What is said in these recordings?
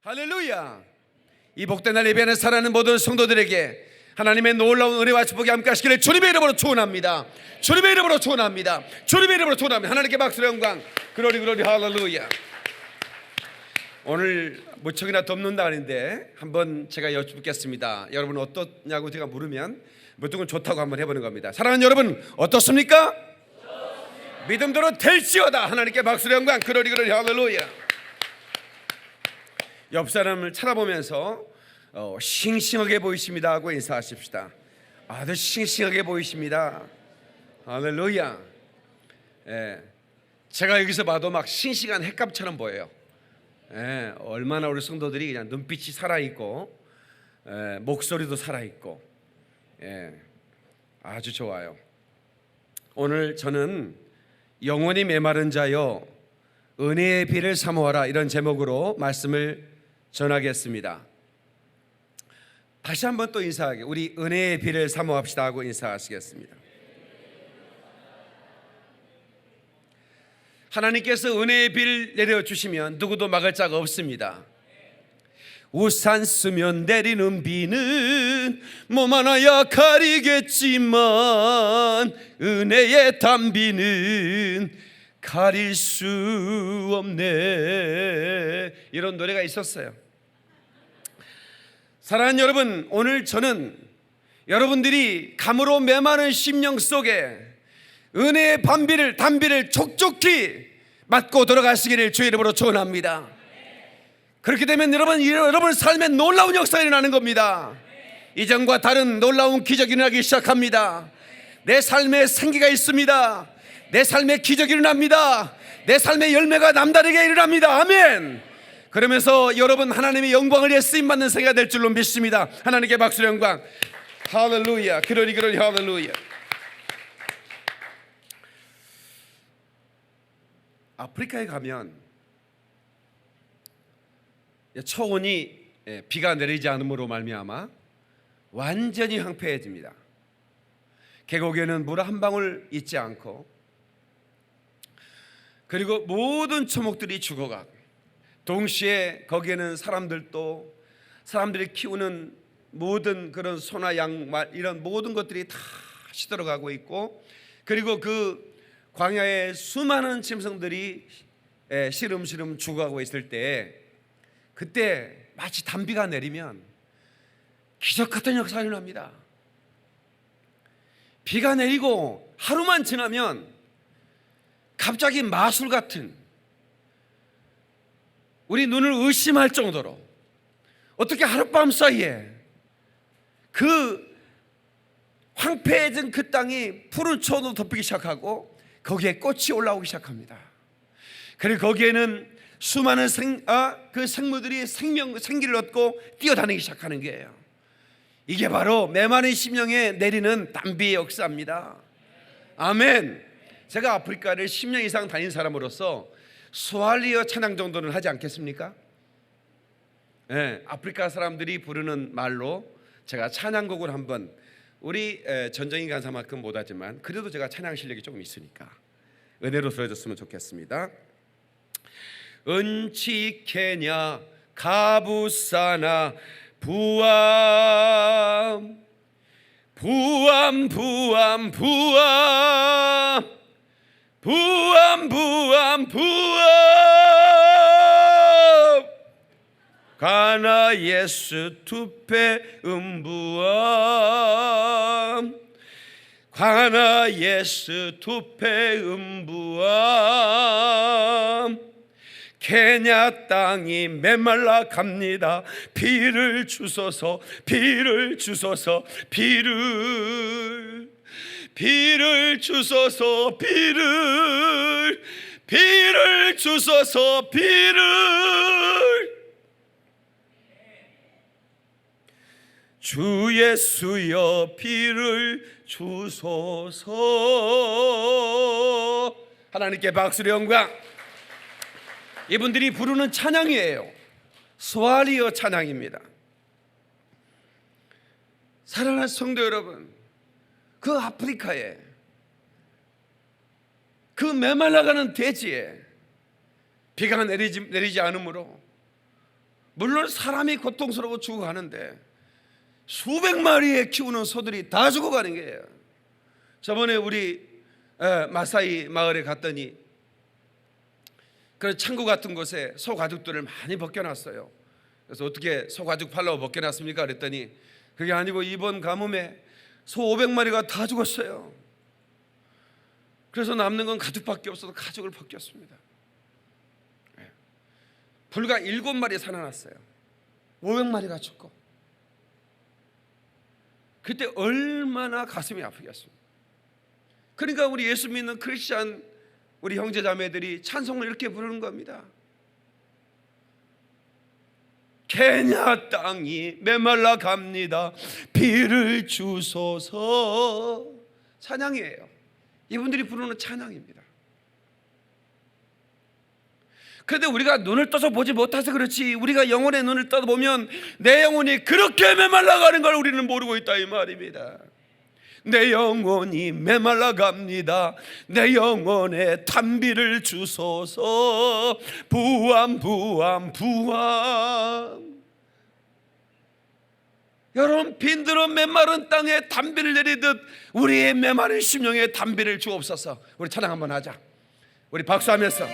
할렐루야. 이 복된 날 예배하는 사랑하는 모든 성도들에게 하나님의 놀라운 은혜와 축복이 함께 하시기를 주님의 이름으로 축원합니다. 주님의 이름으로 축원합니다. 주님의 이름으로 축원합니다. 하나님께 박수와 영광. 글로리 글로리 할렐루야. 오늘 무척이나 덥는 날인데 한번 제가 여쭙겠습니다. 여러분 어떻냐고 제가 물으면 무조건 좋다고 한번 해보는 겁니다. 사랑하는 여러분 어떻습니까? 믿음대로 될지어다. 하나님께 박수와 영광. 글로리 글로리 할렐루야. 옆 사람을 쳐다보면서 싱싱하게 보이십니다 하고 인사하십시다. 아주 싱싱하게 보이십니다. 할렐루야. 제가 여기서 봐도 막 싱싱한 햇감처럼 보여요. 얼마나 우리 성도들이 그냥 눈빛이 살아있고 목소리도 살아있고 아주 좋아요. 오늘 저는 영원히 메마른 자여 은혜의 비를 사모하라 이런 제목으로 말씀을 전하겠습니다. 다시 한번 또 인사하게 우리 은혜의 비를 사모합시다 하고 인사하시겠습니다. 하나님께서 은혜의 비를 내려주시면 누구도 막을 자가 없습니다. 우산 쓰면 내리는 비는 몸 하나야 가리겠지만 은혜의 단비는 가릴 수 없네. 이런 노래가 있었어요. 사랑하는 여러분, 오늘 저는 여러분들이 감으로 메마른 심령 속에 은혜의 단비를 촉촉히 맞고 들어가시기를 주의 이름으로 축원합니다. 그렇게 되면 여러분 삶에 놀라운 역사가 일어나는 겁니다. 이전과 다른 놀라운 기적이 일어나기 시작합니다. 내 삶에 생기가 있습니다. 내 삶에 기적이 일어납니다. 내 삶의 열매가 남다르게 일어납니다. 아멘. 그러면서 여러분 하나님의 영광을 위해 쓰임받는 생애가 될 줄로 믿습니다. 하나님께 박수와 영광. 할렐루야. 그러리 할렐루야. 아프리카에 가면 초원이 비가 내리지 않음으로 말미암아 완전히 황폐해집니다. 계곡에는 물 한 방울 있지 않고 그리고 모든 초목들이 죽어가고 동시에 거기에는 사람들이 키우는 모든 그런 소나 양 이런 모든 것들이 다 시들어가고 있고 그리고 그 광야에 수많은 짐승들이 시름시름 죽어가고 있을 때 그때 마치 단비가 내리면 기적 같은 역사가 일어납니다. 비가 내리고 하루만 지나면 갑자기 마술 같은 우리 눈을 의심할 정도로 어떻게 하룻밤 사이에 그 황폐해진 그 땅이 푸른 초원으로 덮이기 시작하고 거기에 꽃이 올라오기 시작합니다. 그리고 거기에는 수많은 그 생물들이 생기를 얻고 뛰어다니기 시작하는 거예요. 이게 바로 메마른 심령에 내리는 단비의 역사입니다. 아멘. 제가 아프리카를 10년 이상 다닌 사람으로서 스왈리어 찬양 정도는 하지 않겠습니까? 아프리카 사람들이 부르는 말로 제가 찬양곡을 한번 우리 전정인 간사만큼 못하지만 그래도 제가 찬양 실력이 조금 있으니까 은혜로 들어줬으면 좋겠습니다. 은치케냐 가부사나 부암 부암 부암 부암 부암 부암 부암 가나 예수 투페 음부암 가나 예수 투페 음부암 케냐 땅이 메말라 갑니다. 비를 주소서 비를 주소서 비를 주소서 비를 주소서 주 예수여 비를 주소서. 하나님께 박수로 영광. 이분들이 부르는 찬양이에요. 스왈리어 찬양입니다. 사랑하는 성도 여러분, 그 아프리카에 그 메말라가는 대지에 비가 내리지 않으므로 물론 사람이 고통스러워 죽어가는데 수백 마리의 키우는 소들이 다 죽어가는 거예요. 저번에 우리 마사이 마을에 갔더니 그런 창고 같은 곳에 소 가죽들을 많이 벗겨놨어요. 그래서 어떻게 소 가죽 팔라고 벗겨놨습니까? 그랬더니 그게 아니고 이번 가뭄에 소 500마리가 다 죽었어요. 그래서 남는 건 가죽밖에 없어서 가죽을 벗겼습니다. 불과 7마리 살아났어요. 500마리가 죽고. 그때 얼마나 가슴이 아프겠습니까? 그러니까 우리 예수 믿는 크리스찬 우리 형제자매들이 찬송을 이렇게 부르는 겁니다. 케냐 땅이 메말라 갑니다. 비를 주소서. 찬양이에요. 이분들이 부르는 찬양입니다. 그런데 우리가 눈을 떠서 보지 못해서 그렇지, 우리가 영혼의 눈을 떠보면 내 영혼이 그렇게 메말라가는 걸 우리는 모르고 있다 이 말입니다. 내 영혼이 메말라갑니다. 내 영혼에 단비를 주소서. 부암 부암 부암. 여러분, 빈들어 메마른 땅에 단비를 내리듯 우리의 메마른 심령에 단비를 주옵소서. 우리 찬양 한번 하자. 우리 박수하면서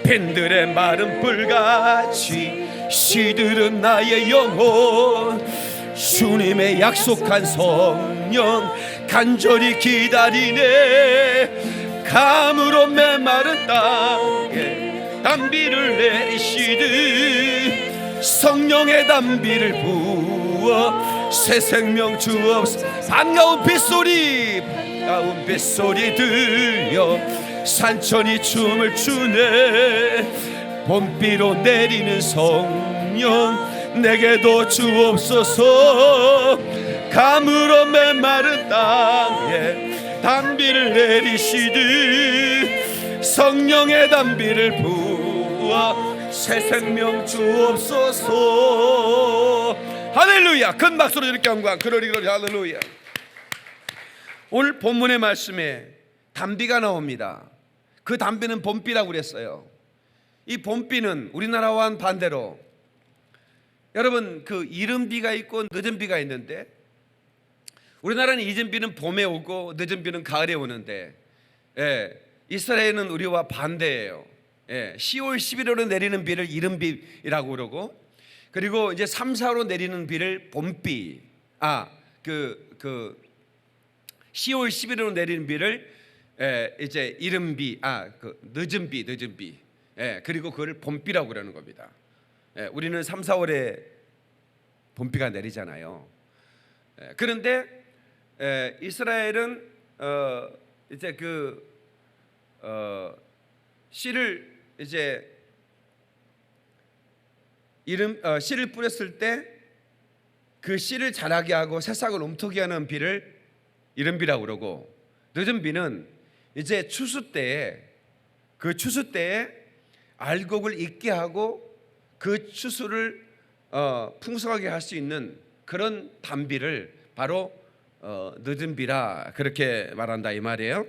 빈들의 마른 불같이 시들은 나의 영혼. 주님의 약속한 성령 간절히 기다리네. 감으로 메마른 땅에 단비를 내리시듯 성령의 단비를 부어 새 생명 주옵소서. 반가운 빗소리 들려 산천이 춤을 추네. 봄비로 내리는 성령 내게도 주옵소서. 감으로 메마른 땅에 단비를 내리시듯 성령의 단비를 부어 새 생명 주옵소서. 할렐루야. 큰 박수로 이렇게 한번 그러리 할렐루야. 오늘 본문의 말씀에 단비가 나옵니다. 그 단비는 봄비라고 그랬어요. 이 봄비는 우리나라와는 반대로, 여러분, 그 이른 비가 있고 늦은 비가 있는데, 우리나라는 이른 비는 봄에 오고 늦은 비는 가을에 오는데, 이스라엘은 우리와 반대예요. 10월 11월에 내리는 비를 이른 비라고 그러고, 그리고 이제 3, 4월로 내리는 비를 봄비, 10월 11월로 내리는 비를 이제 이른 비, 늦은 비, 그리고 그걸 봄비라고 그러는 겁니다. 우리는 3, 4월에 봄비가 내리잖아요. 그런데 이스라엘은 이제 씨를 이제 씨를 뿌렸을 때 그 씨를 자라게 하고 새싹을 움트게 하는 비를 이른 비라고 그러고, 늦은 비는 이제 추수 때에 알곡을 익게 하고 그 추수를 풍성하게 할 수 있는 그런 단비를 바로 늦은 비라 그렇게 말한다 이 말이에요.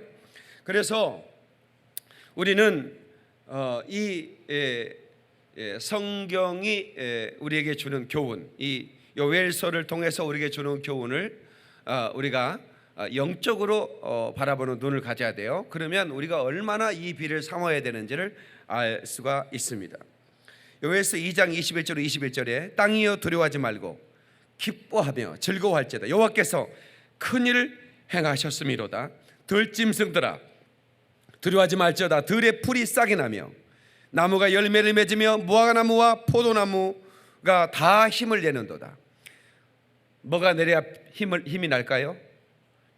그래서 우리는 이 성경이 우리에게 주는 교훈, 이 요엘서를 통해서 우리에게 주는 교훈을 우리가 영적으로 바라보는 눈을 가져야 돼요. 그러면 우리가 얼마나 이 비를 삼아야 되는지를 알 수가 있습니다. 요엘서 2장 21절 21절에 땅이여 두려워하지 말고 기뻐하며 즐거워할지어다. 여호와께서 큰 일을 행하셨음이로다. 들짐승들아 두려워하지 말지어다. 들의 풀이 싹이 나며 나무가 열매를 맺으며 무화과나무와 포도나무가 다 힘을 내는도다. 뭐가 내려야 힘이 날까요?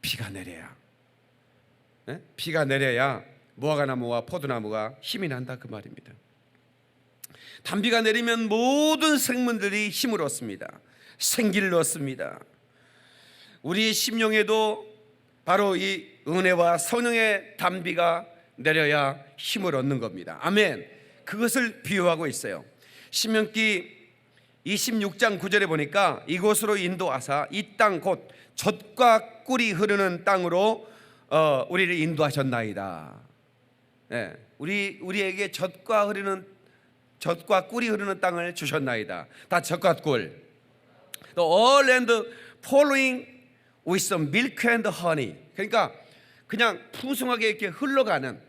비가 내려야. 비가 내려야 무화과나무와 포도나무가 힘이 난다 그 말입니다. 단비가 내리면 모든 생물들이 힘을 얻습니다. 생기를 얻습니다. 우리의 심령에도 바로 이 은혜와 성령의 단비가 내려야 힘을 얻는 겁니다. 아멘. 그것을 비유하고 있어요. 신명기 26장 9절에 보니까 이곳으로 인도하사 이 땅 곧 젖과 꿀이 흐르는 땅으로 우리를 인도하셨나이다. 우리에게 젖과 꿀이 흐르는 땅을 주셨나이다. 다 젖과 꿀. The all land flowing with some milk and honey. 그러니까 그냥 풍성하게 이렇게 흘러가는,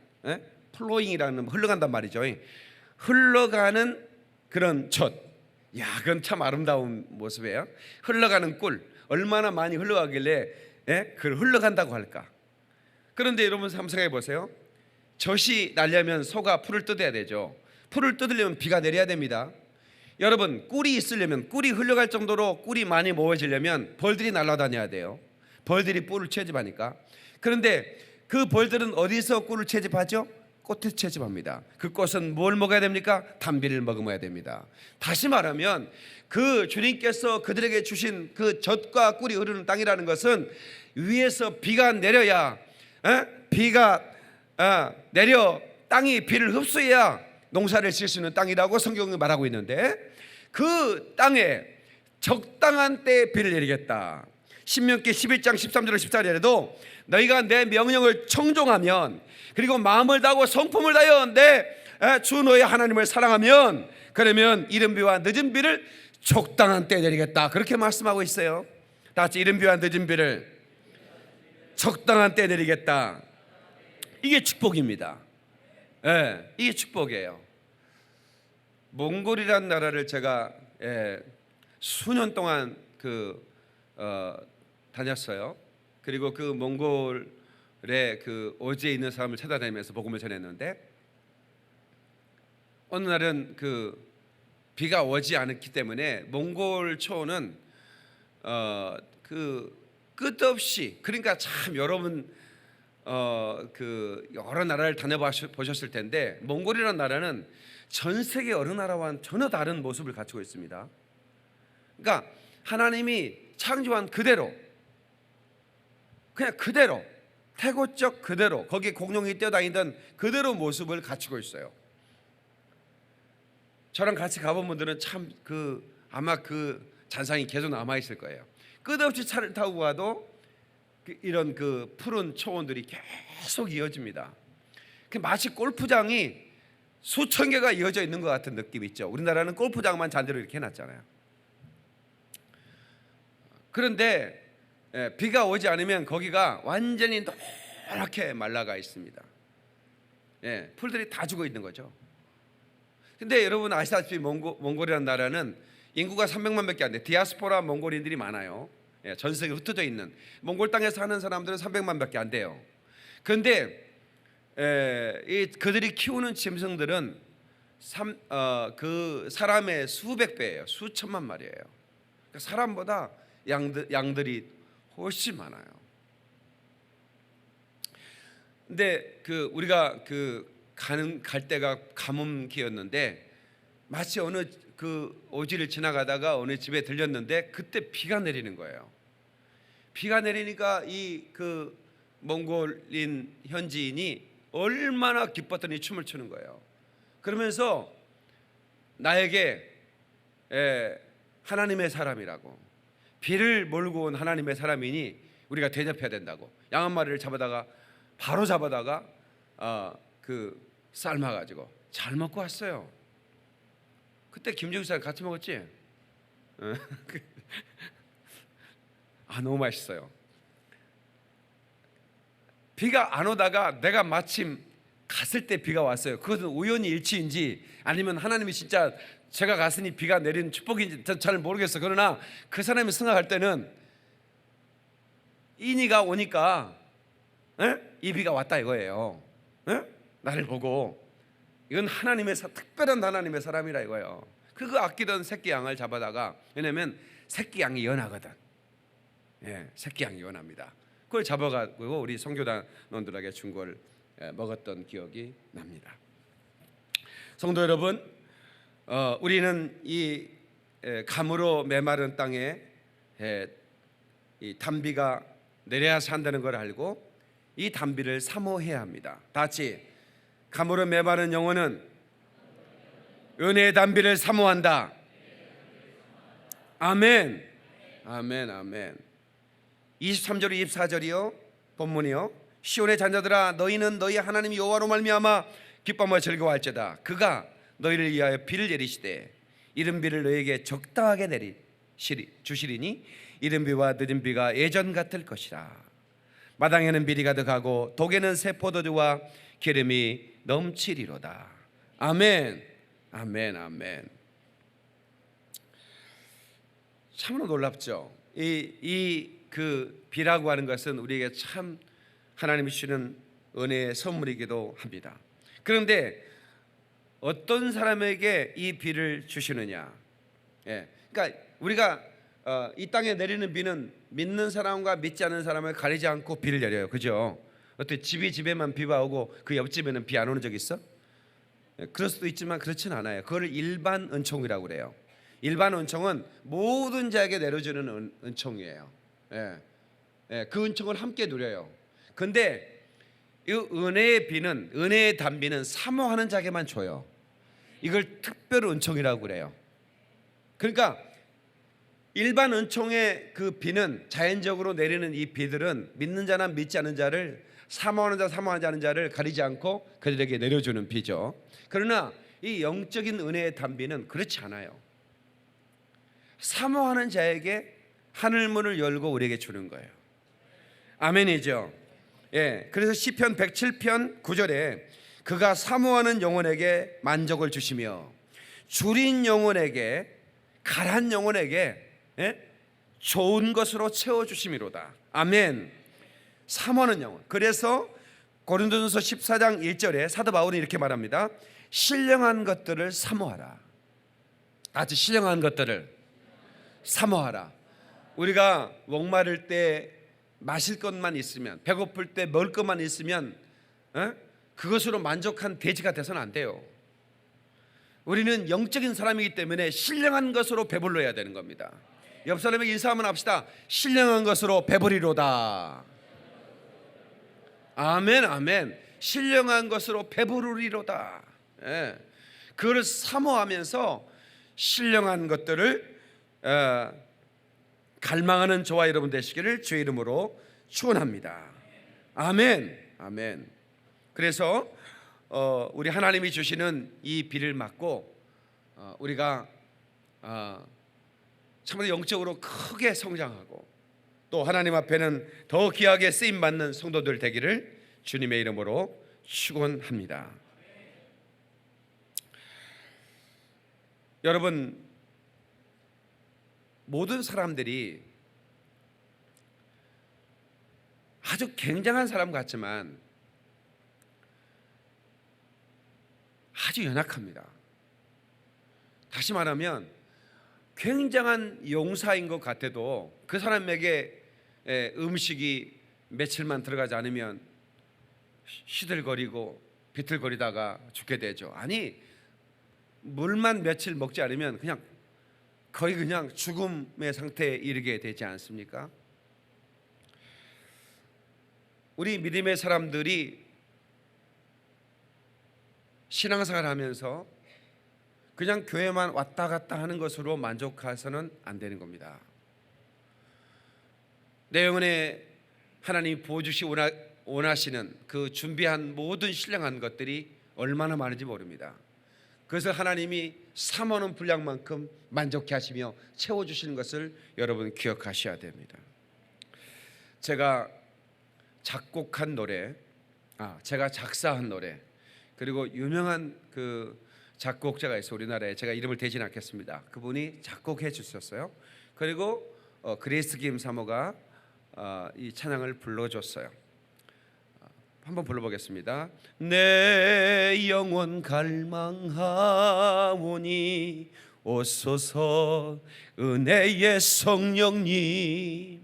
flowing이라는 흘러간단 말이죠. 흘러가는 그런 젖. 야, 그건 참 아름다운 모습이에요. 흘러가는 꿀. 얼마나 많이 흘러가길래 그걸 흘러간다고 할까? 그런데 여러분 한번 생각해 보세요. 젖이 나려면 소가 풀을 뜯어야 되죠. 풀을 뜯으려면 비가 내려야 됩니다. 여러분, 꿀이 있으려면, 꿀이 흘러갈 정도로 꿀이 많이 모아지려면 벌들이 날아다녀야 돼요. 벌들이 꿀을 채집하니까. 그런데 그 벌들은 어디서 꿀을 채집하죠? 꽃에 채집합니다. 그 꽃은 뭘 먹어야 됩니까? 단비를 먹어야 됩니다. 다시 말하면 그 주님께서 그들에게 주신 그 젖과 꿀이 흐르는 땅이라는 것은 위에서 비가 내려야, 비가 내려 땅이 비를 흡수해야 농사를 지을 수 있는 땅이라고 성경이 말하고 있는데, 그 땅에 적당한 때에 비를 내리겠다. 신명기 11장 13절 14절에도 너희가 내 명령을 청종하면, 그리고 마음을 다하고 성품을 다하여 내 주 너희 하나님을 사랑하면, 그러면 이른 비와 늦은 비를 적당한 때에 내리겠다. 그렇게 말씀하고 있어요. 다 같이 이른 비와 늦은 비를 적당한 때에 내리겠다. 이게 축복입니다. 이게 축복이에요. 몽골이라는 나라를 제가 수년 동안 다녔어요. 그리고 그 몽골의 그 오지에 있는 사람을 찾아다니면서 복음을 전했는데, 어느 날은 그 비가 오지 않았기 때문에 몽골 초는 그 끝없이, 그러니까 참 여러분 그 여러 나라를 다녀보셨을 텐데, 몽골이라는 나라는 전 세계 어느 나라와는 전혀 다른 모습을 갖추고 있습니다. 그러니까 하나님이 창조한 그대로, 그냥 그대로, 태고적 그대로, 거기에 공룡이 뛰어다니던 그대로 모습을 갖추고 있어요. 저랑 같이 가본 분들은 참 아마 그 잔상이 계속 남아 있을 거예요. 끝없이 차를 타고 가도 이런 그 푸른 초원들이 계속 이어집니다. 마치 골프장이 수천 개가 이어져 있는 것 같은 느낌 있죠. 우리나라는 골프장만 잔디로 이렇게 해놨잖아요. 그런데 비가 오지 않으면 거기가 완전히 노랗게 말라가 있습니다. 풀들이 다 죽어 있는 거죠. 근데 여러분 아시다시피 몽골이라는 나라는 인구가 300만 밖에 안 돼. 디아스포라 몽골인들이 많아요. 전 세계에 흩어져 있는 몽골 땅에 사는 사람들은 300만 밖에 안 돼요. 그런데 그들이 키우는 짐승들은 그 사람의 수백 배예요. 수천만 마리예요. 그러니까 사람보다 양들이 훨씬 많아요. 근데 우리가 갈 때가 가뭄기였는데, 마치 어느 그 오지를 지나가다가 어느 집에 들렸는데 그때 비가 내리는 거예요. 비가 내리니까 이 몽골인 현지인이 얼마나 기뻤더니 춤을 추는 거예요. 그러면서 나에게 하나님의 사람이라고, 비를 몰고 온 하나님의 사람이니 우리가 대접해야 된다고, 양 한 마리를 바로 잡아다가 삶아가지고 잘 먹고 왔어요. 그때 김정수랑 같이 먹었지? 너무 맛있어요. 비가 안 오다가 내가 마침 갔을 때 비가 왔어요. 그것은 우연히 일치인지 아니면 하나님이 진짜 제가 갔으니 비가 내리는 축복인지 잘 모르겠어. 그러나 그 사람이 생각할 때는 인이가 오니까 이 비가 왔다 이거예요. 나를 보고 이건 특별한 하나님의 사람이라 이거예요. 그거 아끼던 새끼 양을 잡아다가, 왜냐면 새끼 양이 연하거든. 새끼 양이 연합니다. 그걸 잡아가지고 우리 선교단원들에게 준 걸 먹었던 기억이 납니다. 성도 여러분, 우리는 이 감으로 메마른 땅에 이 단비가 내려야 산다는 걸 알고 이 단비를 사모해야 합니다. 다 같이, 감으로 메마른 영혼은 은혜의 단비를 사모한다. 아멘. 아멘. 아멘. 23절 24절이요 본문이요. 시온의 자녀들아, 너희는 너희 하나님 여호와로 말미암아 기뻐하며 즐거워할지어다. 그가 너희를 위하여 비를 내리시되 이른 비를 너희에게 적당하게 주시리니 이른 비와 늦은 비가 예전 같을 것이라. 마당에는 밀이 가득하고 독에는 새 포도주와 기름이 넘치리로다. 아멘. 아멘. 아멘. 참으로 놀랍죠. 그 비라고 하는 것은 우리에게 참 하나님이 주시는 은혜의 선물이기도 합니다. 그런데 어떤 사람에게 이 비를 주시느냐? 그러니까 우리가 이 땅에 내리는 비는 믿는 사람과 믿지 않는 사람을 가리지 않고 비를 내려요. 그죠? 어때 집에만 비가 오고 그 옆집에는 비 안 오는 적 있어? 그럴 수도 있지만 그렇진 않아요. 그걸 일반 은총이라고 그래요. 일반 은총은 모든 자에게 내려주는 은총이에요. 그 은총을 함께 누려요. 근데 이 은혜의 비는, 은혜의 단비는 사모하는 자에게만 줘요. 이걸 특별 은총이라고 그래요. 그러니까 일반 은총의 그 비는, 자연적으로 내리는 이 비들은 믿는 자나 믿지 않는 자를, 사모하지 않는 자를 가리지 않고 그들에게 내려주는 비죠. 그러나 이 영적인 은혜의 단비는 그렇지 않아요. 사모하는 자에게 하늘문을 열고 우리에게 주는 거예요. 아멘이죠. 그래서 시편 107편 9절에 그가 사모하는 영혼에게 만족을 주시며 줄인 영혼에게, 가란 영혼에게 좋은 것으로 채워주심이로다. 아멘. 사모하는 영혼. 그래서 고린도전서 14장 1절에 사도 바울은 이렇게 말합니다. 신령한 것들을 사모하라. 아주 신령한 것들을 사모하라. 우리가 목마를 때 마실 것만 있으면, 배고플 때 먹을 것만 있으면 그것으로 만족한 돼지가 돼서는 안 돼요. 우리는 영적인 사람이기 때문에 신령한 것으로 배불러야 되는 겁니다. 옆 사람에게 인사 한번 합시다. 신령한 것으로 배부리로다. 아멘. 아멘. 신령한 것으로 배부르리로다. 그걸 사모하면서 신령한 것들을 갈망하는 저와 여러분 되시기를 주의 이름으로 축원합니다. 아멘. 아멘. 그래서 우리 하나님이 주시는 이 비를 맞고 우리가 참으로 영적으로 크게 성장하고 또 하나님 앞에는 더 귀하게 쓰임 받는 성도들 되기를 주님의 이름으로 축원합니다. 여러분, 모든 사람들이 아주 굉장한 사람 같지만 아주 연약합니다. 다시 말하면 굉장한 용사인 것 같아도 그 사람에게 음식이 며칠만 들어가지 않으면 시들거리고 비틀거리다가 죽게 되죠. 아니, 물만 며칠 먹지 않으면 거의 그냥 죽음의 상태에 이르게 되지 않습니까? 우리 믿음의 사람들이 신앙생활 하면서 그냥 교회만 왔다 갔다 하는 것으로 만족해서는 안 되는 겁니다. 내 영혼에 하나님이 부어주시 원하시는 그 준비한 모든 신령한 것들이 얼마나 많은지 모릅니다. 그래서 하나님이 사모하는 분량만큼 만족해 하시며 채워주시는 것을 여러분 기억하셔야 됩니다. 제가 작곡한 노래, 제가 작사한 노래, 그리고 유명한 그 작곡자가 있어요. 우리나라에. 제가 이름을 대진 않겠습니다. 그분이 작곡해 주셨어요. 그리고 그레이스 김 사모가 이 찬양을 불러줬어요. 한번 불러보겠습니다. 내 영혼 갈망하오니 오소서 은혜의 성령님,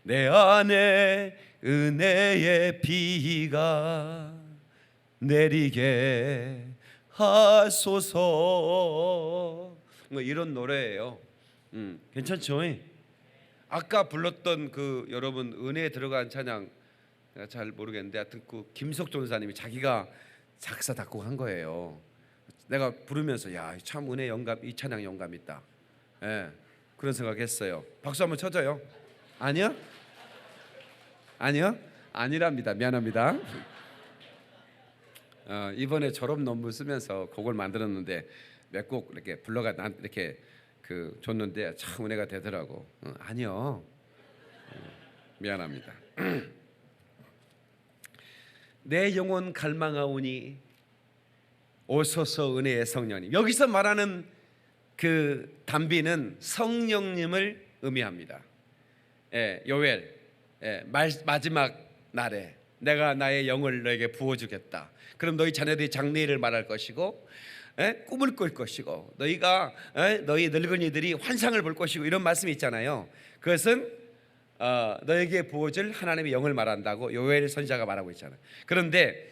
내 안에 은혜의 비가 내리게 하소서. 뭐 이런 노래예요. 괜찮죠? 아까 불렀던 그 여러분 은혜에 들어간 찬양 내가 잘 모르겠는데 하여튼 그 김석 전사님이 자기가 작사 작곡한 거예요. 내가 부르면서 야, 참 은혜 영감, 이 찬양 영감 있다. 그런 생각했어요. 박수 한번 쳐줘요. 아니요? 아니요? 아니랍니다. 미안합니다. 이번에 졸업 논문 쓰면서 곡을 만들었는데 몇 곡 이렇게 불러가 난 이렇게 줬는데 참 은혜가 되더라고. 아니요. 미안합니다. 내 영혼 갈망하오니 오소서 은혜의 성령님. 여기서 말하는 그 단비는 성령님을 의미합니다. 요엘, 마지막 날에 내가 나의 영을 너에게 부어주겠다. 그럼 너희 자녀들이 장래일을 말할 것이고 꿈을 꿀 것이고 너희가 너희 늙은이들이 환상을 볼 것이고 이런 말씀이 있잖아요. 그것은 너에게 부어줄 하나님의 영을 말한다고 요엘 선지자가 말하고 있잖아요. 그런데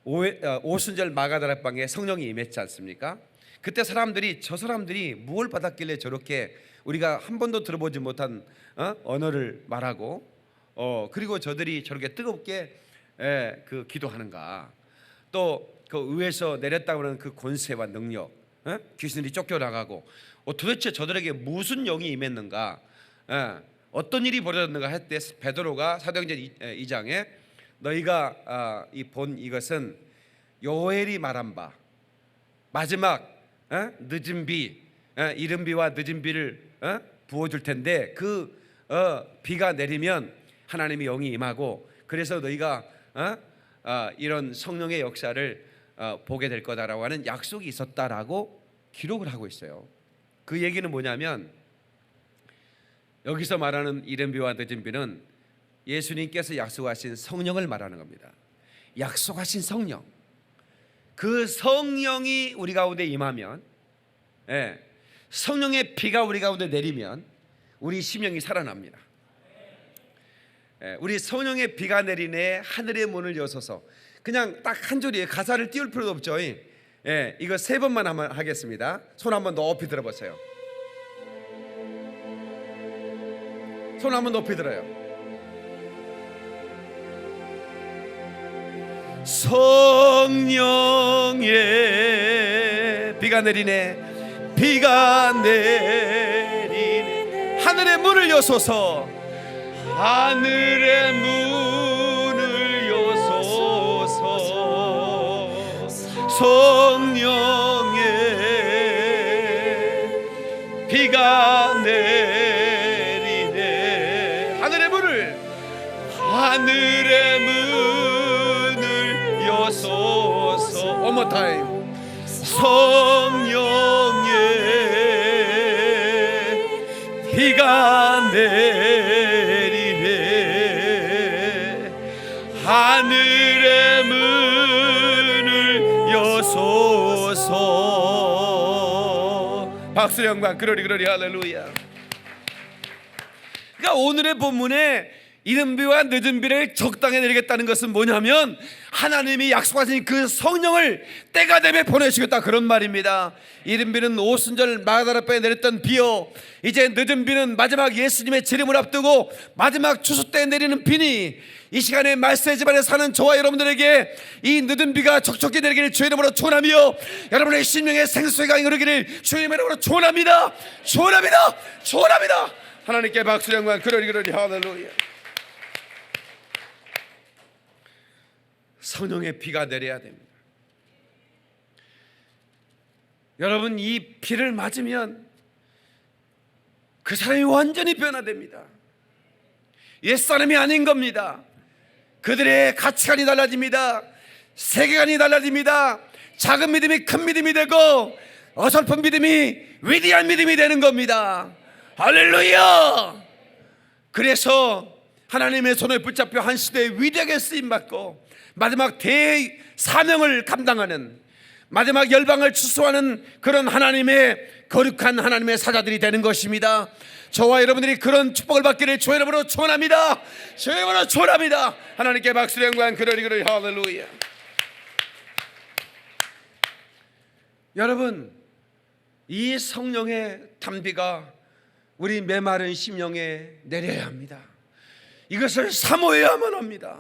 오순절 마가다락방에 성령이 임했지 않습니까? 그때 저 사람들이 무엇을 받았길래 저렇게 우리가 한 번도 들어보지 못한 언어를 말하고 그리고 저들이 저렇게 뜨겁게 기도하는가? 또 그 위에서 내렸다고 하는 그 권세와 능력, 귀신들이 쫓겨나가고 도대체 저들에게 무슨 영이 임했는가? 어떤 일이 벌어졌는가 할 때 베드로가 사도행전 2장에 너희가 본 이것은 요엘이 말한 바 마지막 늦은 비, 이른 비와 늦은 비를 부어줄 텐데 그 비가 내리면 하나님의 영이 임하고 그래서 너희가 이런 성령의 역사를 보게 될 거다라고 하는 약속이 있었다라고 기록을 하고 있어요. 그 얘기는 뭐냐면 여기서 말하는 이른 비와 늦은 비는 예수님께서 약속하신 성령을 말하는 겁니다. 약속하신 성령. 그 성령이 우리 가운데 임하면, 성령의 비가 우리 가운데 내리면 우리 심령이 살아납니다. 우리 성령의 비가 내리네 하늘의 문을 여소서. 그냥 딱 한 줄이에요. 가사를 띄울 필요도 없죠. 이거 3번만 한번 하겠습니다. 손 한번 높이 들어보세요. 손 한번 높이 들어요. 성령의 비가 내리네, 비가 내리네. 하늘의 문을 여소서, 하늘의 문을 여소서. 성령의 비가 내리네. 하늘의 문을 여소서. One more time. 성령의 비가 내리네. 하늘의 문을 여소서. 박수 영광 그러리 할렐루야. 그러니까 오늘의 본문에 이른 비와 늦은 비를 적당히 내리겠다는 것은 뭐냐면 하나님이 약속하신 그 성령을 때가 되면 보내시겠다 그런 말입니다. 이른 비는 오순절 마가다락방에 내렸던 비요, 이제 늦은 비는 마지막 예수님의 재림을 앞두고 마지막 추수 때 내리는 비니 이 시간에 말세 집안에 사는 저와 여러분들에게 이 늦은 비가 촉촉히 내리기를 주의 이름으로 축원하며 여러분의 심령의 생수가 흐르기를 주의 이름으로 축원합니다. 하나님께 박수 영광 그러리 할렐루야. 성령의 비가 내려야 됩니다. 여러분, 이 비를 맞으면 그 사람이 완전히 변화됩니다. 옛사람이 아닌 겁니다. 그들의 가치관이 달라집니다. 세계관이 달라집니다. 작은 믿음이 큰 믿음이 되고 어설픈 믿음이 위대한 믿음이 되는 겁니다. 할렐루야. 그래서 하나님의 손을 붙잡혀 한 시대에 위대하게 쓰임받고 마지막 대사명을 감당하는, 마지막 열방을 추수하는 그런 하나님의 거룩한 하나님의 사자들이 되는 것입니다. 저와 여러분들이 그런 축복을 받기를 주의 이름으로 축원합니다. 하나님께 박수 영광 그러리 할렐루야. 여러분, 이 성령의 단비가 우리 메마른 심령에 내려야 합니다. 이것을 사모해야만 합니다.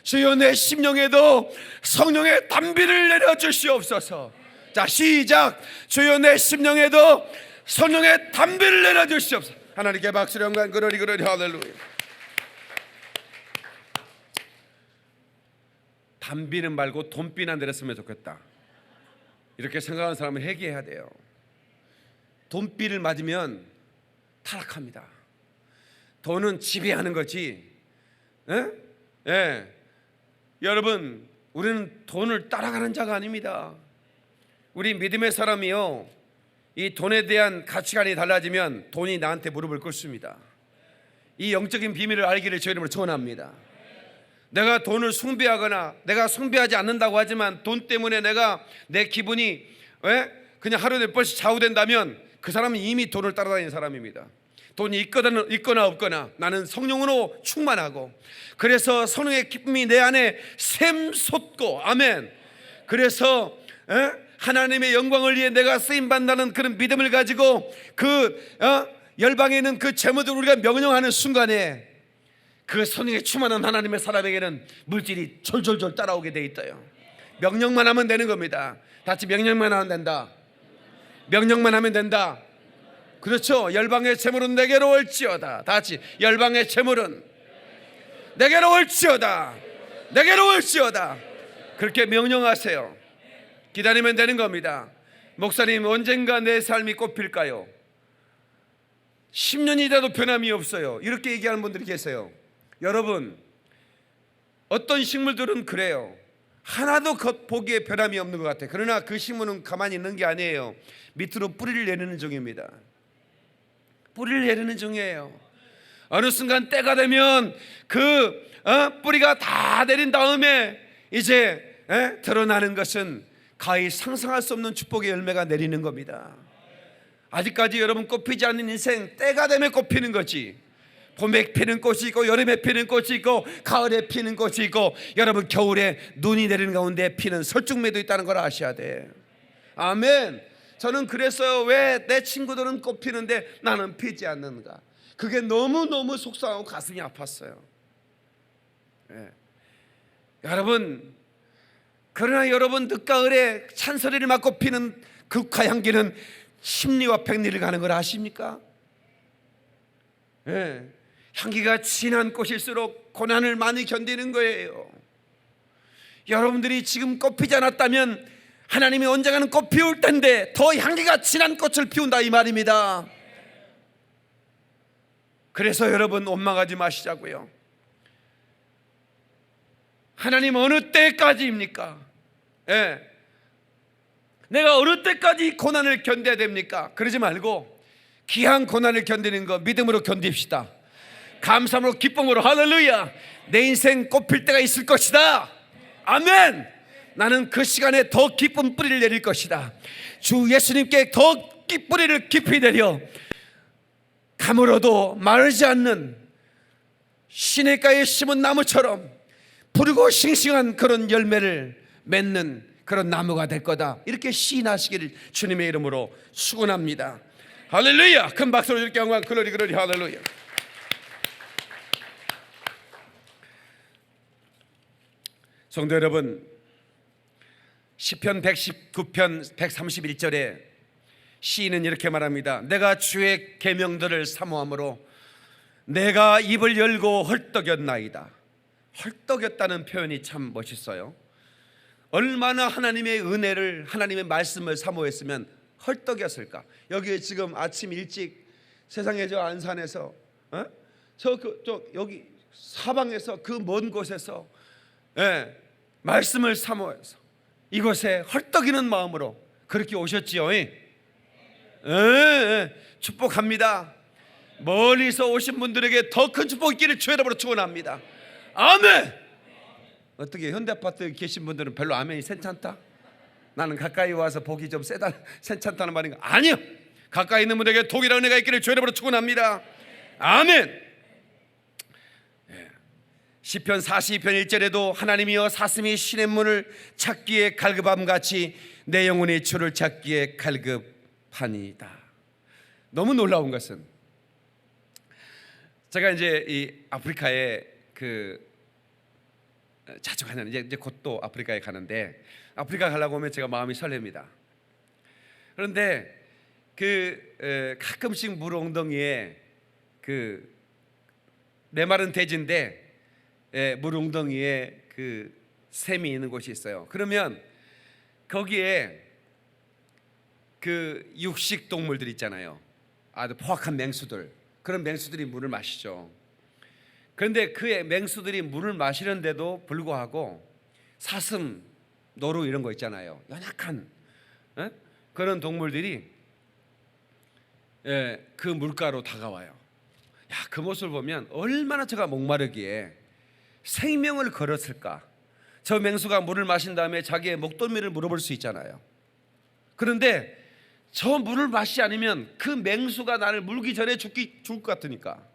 주여, 내 심령에도 성령의 단비를 내려주시옵소서. 자, 시작. 주여, 내 심령에도 성령의 단비를 내려주시옵소서. 하나님께 박수 영광 그러리 할렐루야. 단비는 말고 돈비나 내렸으면 좋겠다, 이렇게 생각하는 사람은 회개해야 돼요. 돈비를 맞으면 타락합니다. 돈은 지배하는 거지. 예? 예. 여러분, 우리는 돈을 따라가는 자가 아닙니다. 우리 믿음의 사람이요, 이 돈에 대한 가치관이 달라지면 돈이 나한테 무릎을 꿇습니다. 이 영적인 비밀을 알기를 주의 이름으로 축원합니다. 내가 돈을 숭배하거나 내가 숭배하지 않는다고 하지만 돈 때문에 내가 내 기분이 그냥 하루에 몇 번씩 좌우된다면 그 사람은 이미 돈을 따라다니는 사람입니다. 돈이 있거나 없거나 나는 성령으로 충만하고, 그래서 성령의 기쁨이 내 안에 샘솟고, 아멘. 그래서 하나님의 영광을 위해 내가 쓰임받는다는 그런 믿음을 가지고 열방에 있는 그 재물들을 우리가 명령하는 순간에 그 성령에 충만한 하나님의 사람에게는 물질이 졸졸졸 따라오게 돼 있어요. 명령만 하면 되는 겁니다. 다 같이 명령만 하면 된다. 명령만 하면 된다. 그렇죠. 열방의 재물은 내게로 올지어다. 다 같이 열방의 재물은 내게로 올지어다. 내게로 올지어다. 그렇게 명령하세요. 기다리면 되는 겁니다. 목사님, 언젠가 내 삶이 꼽힐까요? 10년이 돼도 변함이 없어요. 이렇게 얘기하는 분들이 계세요. 여러분, 어떤 식물들은 그래요. 하나도 겉보기에 변함이 없는 것 같아요. 그러나 그 식물은 가만히 있는 게 아니에요. 밑으로 뿌리를 내리는 중입니다. 뿌리를 내리는 중이에요. 어느 순간 때가 되면 그 뿌리가 다 내린 다음에 이제 드러나는 것은 가히 상상할 수 없는 축복의 열매가 내리는 겁니다. 아직까지 여러분 꽃피지 않는 인생, 때가 되면 꽃피는 거지. 봄에 피는 꽃이 있고, 여름에 피는 꽃이 있고, 가을에 피는 꽃이 있고, 여러분 겨울에 눈이 내리는 가운데 피는 설중매도 있다는 걸 아셔야 돼. 아멘. 저는 그랬어요. 왜 내 친구들은 꽃 피는데 나는 피지 않는가? 그게 너무너무 속상하고 가슴이 아팠어요. 여러분, 그러나 여러분 늦가을에 찬소리를 맡고 피는 그 가향기는 십리와 백리를 가는 걸 아십니까? 향기가 진한 꽃일수록 고난을 많이 견디는 거예요. 여러분들이 지금 꽃 피지 않았다면 하나님이 언젠가는 꽃 피울 텐데 더 향기가 진한 꽃을 피운다, 이 말입니다. 그래서 여러분 원망하지 마시자고요. 하나님 어느 때까지입니까? 내가 어느 때까지 고난을 견뎌야 됩니까? 그러지 말고 귀한 고난을 견디는 거 믿음으로 견딥시다. 감사함으로, 기쁨으로, 할렐루야. 내 인생 꽃필 때가 있을 것이다. 아멘. 나는 그 시간에 더 깊은 뿌리를 내릴 것이다. 주 예수님께 더 뿌리를 깊이 내려 가물어도 마르지 않는 시냇가에 심은 나무처럼 푸르고 싱싱한 그런 열매를 맺는 그런 나무가 될 거다. 이렇게 시인하시기를 주님의 이름으로 축원합니다. 할렐루야. 큰 박수로 주께 영광, 글로리 글로리, 할렐루야. 성도 여러분, 시편 119편 131절에 시인은 이렇게 말합니다. 내가 주의 계명들을 사모함으로 내가 입을 열고 헐떡였나이다. 헐떡였다는 표현이 참 멋있어요. 얼마나 하나님의 은혜를, 하나님의 말씀을 사모했으면 헐떡였을까. 여기 지금 아침 일찍 세상에 저 안산에서 여기 사방에서 그 먼 곳에서 말씀을 사모해서 이곳에 헐떡이는 마음으로 그렇게 오셨지요. 축복합니다. 멀리서 오신 분들에게 더 큰 축복 있기를 주의 이름으로 축원합니다. 아멘. 어떻게 현대아파트에 계신 분들은 별로 아멘이 괜찮다? 나는 가까이 와서 복이 좀 세다, 괜찮다는 말인가? 아니요. 가까이 있는 분들에게 독이라 은혜가 있기를 주의 이름으로 축원합니다. 아멘. 시편 42편 1절에도 하나님이여 사슴이 신의 문을 찾기에 갈급함같이 내 영혼이 주를 찾기에 갈급하니이다. 너무 놀라운 것은 제가 이제 이 아프리카에 자주 가는, 이제 곧 또 아프리카에 가는데, 아프리카 가려고 하면 제가 마음이 설렙니다. 그런데 가끔씩 물 웅덩이에 메마른 대지인데 물 웅덩이에 샘이 있는 곳이 있어요. 그러면 거기에 그 육식 동물들 있잖아요. 아주 포악한 맹수들, 그런 맹수들이 물을 마시죠. 그런데 그 맹수들이 물을 마시는데도 불구하고 사슴, 노루 이런 거 있잖아요. 연약한 그런 동물들이 그 물가로 다가와요. 야, 그 모습을 보면 얼마나 저가 목마르기에 생명을 걸었을까. 저 맹수가 물을 마신 다음에 자기의 목덜미를 물어볼 수 있잖아요. 그런데 저 물을 마시지 않으면 그 맹수가 나를 물기 전에 죽을 것 같으니까.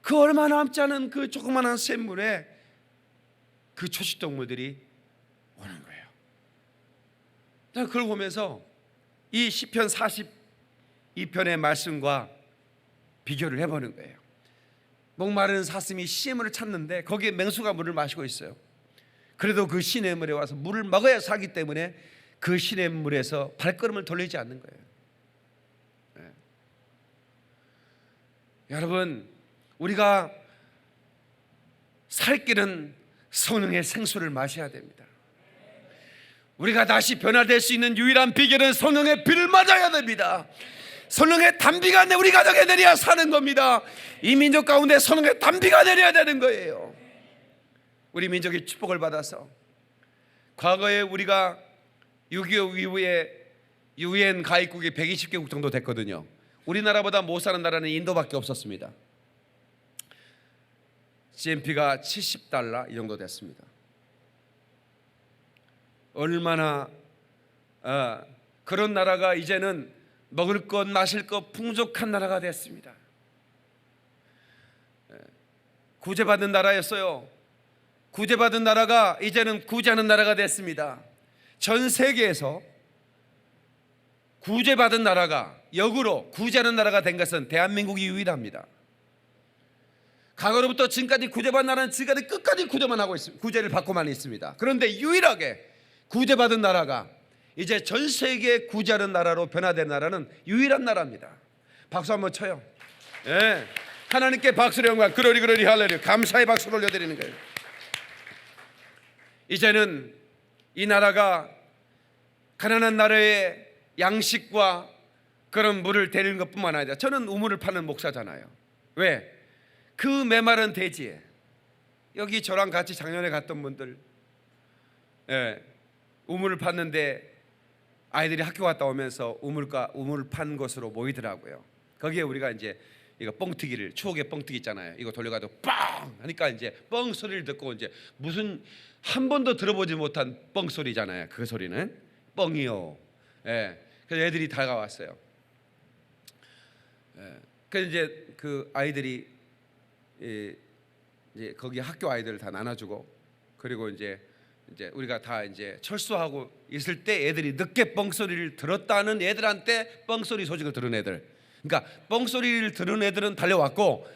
그 얼마 남지 않은 그 조그마한 샘물에 그 초식동물들이 오는 거예요. 제가 그걸 보면서 이 시편 42편의 말씀과 비교를 해보는 거예요. 목마른 사슴이 시냇물을 찾는데 거기에 맹수가 물을 마시고 있어요. 그래도 그 시냇물에 와서 물을 먹어야 살기 때문에 그 시냇물에서 발걸음을 돌리지 않는 거예요. 여러분, 우리가 살 길은 성령의 생수를 마셔야 됩니다. 우리가 다시 변화될 수 있는 유일한 비결은 성령의 비를 맞아야 됩니다. 성령의 단비가 우리 가정에 내려야 사는 겁니다. 이 민족 가운데 성령의 단비가 내려야 되는 거예요. 우리 민족이 축복을 받아서 과거에 우리가 6.25 이후에 UN 가입국이 120개국 정도 됐거든요. 우리나라보다 못 사는 나라는 인도밖에 없었습니다. GNP가 $70 이 정도 됐습니다. 얼마나 그런 나라가 이제는 먹을 것 마실 것 풍족한 나라가 됐습니다. 구제받은 나라였어요. 구제받은 나라가 이제는 구제하는 나라가 됐습니다. 전 세계에서 구제받은 나라가 역으로 구제하는 나라가 된 것은 대한민국이 유일합니다. 과거로부터 지금까지 구제받은 나라는 지금까지 끝까지 구제만 하고 있습니다. 구제를 받고만 있습니다. 그런데 유일하게 구제받은 나라가 이제 전 세계 구제하는 나라로 변화된 나라는 유일한 나라입니다. 박수 한번 쳐요. 네. 하나님께 박수를 영광, 그러리 할렐루야, 감사의 박수를 올려드리는 거예요. 이제는 이 나라가 가난한 나라의 양식과 그런 물을 데리는 것뿐만 아니라, 저는 우물을 파는 목사잖아요. 왜? 그 메마른 대지에 여기 저랑 같이 작년에 갔던 분들, 우물을 팠는데 아이들이 학교 갔다 오면서 우물 판 곳으로 모이더라고요. 거기에 우리가 이제 이거 뻥튀기를, 추억의 뻥튀기 있잖아요. 이거 돌려가지고 빵 하니까 이제 뻥 소리를 듣고, 이제 무슨 한 번도 들어보지 못한 뻥 소리잖아요. 그 소리는 뻥이요. 그래서 애들이 다가왔어요. 그래서 이제 그 아이들이 이제 거기 학교 아이들을 다 나눠주고, 그리고 이제 우리가 다 이제 철수하고 있을 때 애들이 늦게 뻥소리를 들었다는 애들한테 뻥소리 소식을 들은 애들, 그러니까 뻥소리를 들은 애들은 달려왔고,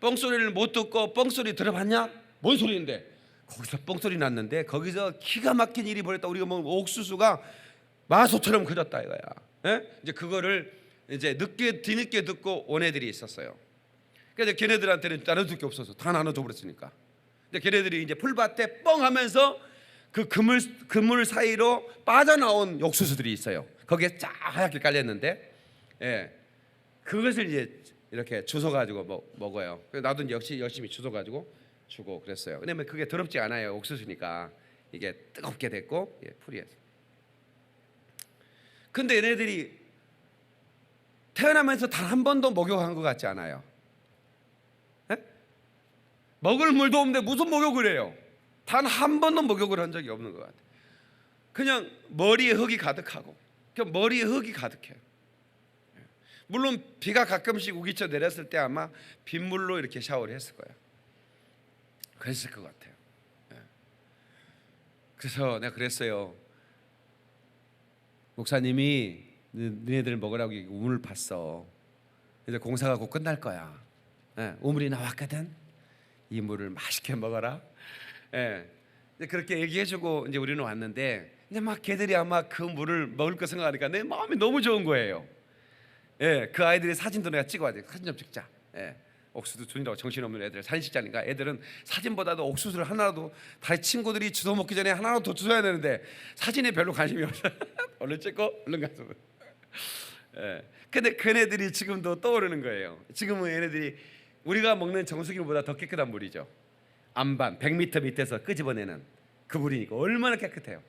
뻥소리를 못 듣고 뻥소리 들어봤냐? 뭔 소리인데? 거기서 뻥소리 났는데 거기서 기가 막힌 일이 벌어졌다. 우리가 뭐 옥수수가 마소처럼 커졌다 이거야. 이제 그거를 이제 뒤늦게 듣고 온 애들이 있었어요. 그래서 걔네들한테는 나눠줄 게 없어서 다 나눠줘 버렸으니까. 근데 걔네들이 이제 풀밭에 뻥 하면서 그 그물 사이로 빠져나온 옥수수들이 있어요. 거기에 쫙 하얗게 깔렸는데, 그것을 이제 이렇게 주워가지고 먹어요. 그래서 나도 역시 열심히 주워가지고 주고 그랬어요. 왜냐면 그게 더럽지 않아요. 옥수수니까 이게 뜨겁게 됐고 풀이에요. 근데 얘네들이 태어나면서 단 한 번도 목욕한 것 같지 않아요. 먹을 물도 없는데 무슨 목욕을 해요? 단 한 번도 목욕을 한 적이 없는 것 같아요. 그냥 머리에 흙이 가득하고, 그냥 머리에 흙이 가득해요. 물론 비가 가끔씩 우기쳐 내렸을 때 아마 빗물로 이렇게 샤워를 했을 거예요. 그랬을 것 같아요. 그래서 내가 그랬어요. 목사님이 너네들 먹으라고 우물을 팠어. 이제 공사가 곧 끝날 거야. 우물이 나왔거든. 이 물을 맛있게 먹어라. 그렇게 얘기해주고 이제 우리는 왔는데, 이제 막 걔들이 아마 그 물을 먹을 거 생각하니까 내 마음이 너무 좋은 거예요. 그 아이들의 사진도 내가 찍어야 돼. 사진 좀 찍자. 옥수수 주느라고 정신없는 애들, 사진 찍자니까 애들은 사진보다도 옥수수를 하나라도 다 친구들이 주워 먹기 전에 하나라도 더 주워야 되는데 사진에 별로 관심이 없어. 얼른 찍고 얼른 가서. 예. 근데 걔네들이 지금도 떠오르는 거예요. 지금은 얘네들이 우리가 먹는 정수기보다 더 깨끗한 물이죠. 안반 100m 밑에서 끄집어내는 그 물이니까 얼마나 깨끗해요.